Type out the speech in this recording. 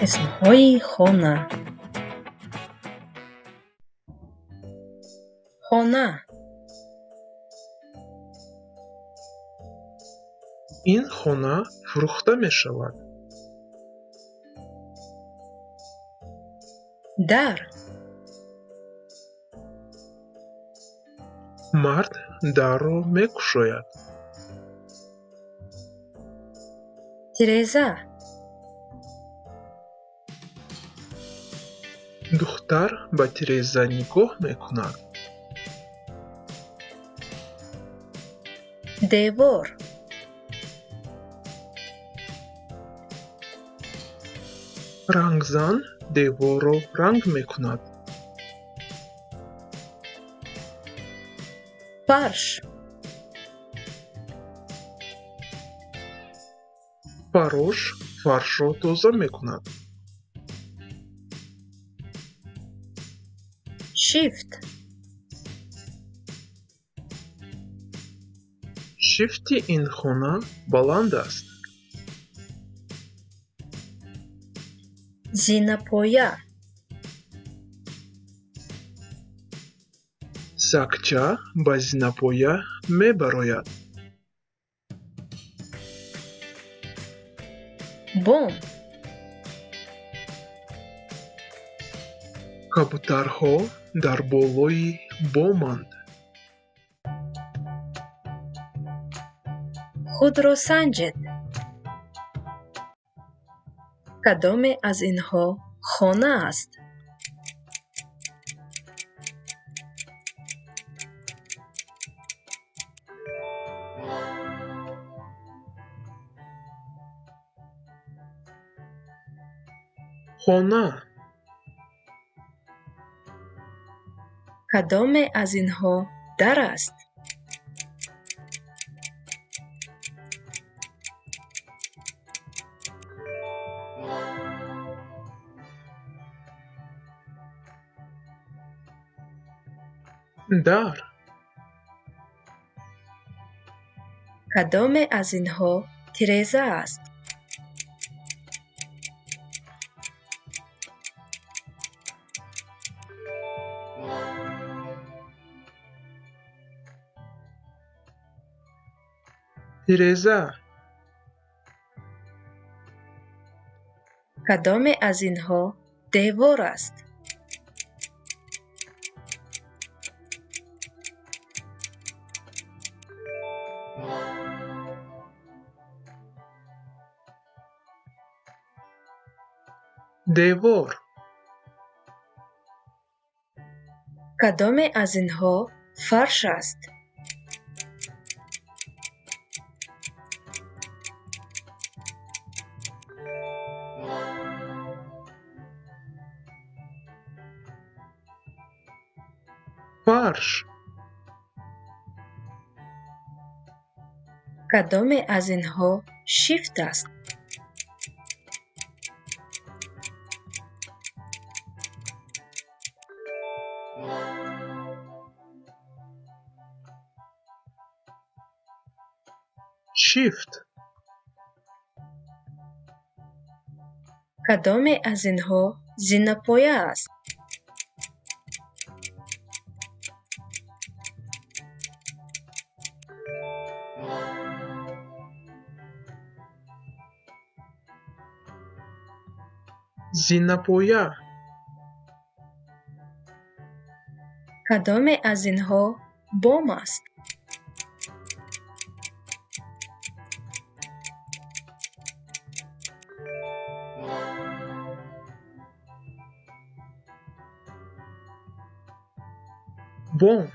اسمهای خانه خانه این خانه فروخته می شود. در مرد در را می گشاید. تیرزه دختر به تیرزه نگاه می کند. دیوار رنگزن دیوار را رنگ می کند. فرش فراش فرش را تازه می کند. شیفت شیفت این خانه بلند است. زینه‌پایه سکچه به زینه‌پایه می براید. بام کبوترها در بالای بامند. خود را سنجید. کدام از اینها خانه است؟ خانه کدام از اینها در است؟ در کدام از اینها تیرزه است؟ تیرزه کدام از اینها دیوار است؟ دیوار کدام از اینها فرش است؟ فرش کدام از اینها شیفت است؟ شیفت کدام از اینها زینه‌پایه است؟ زینه‌پایه کدام از اینها بام است؟ بام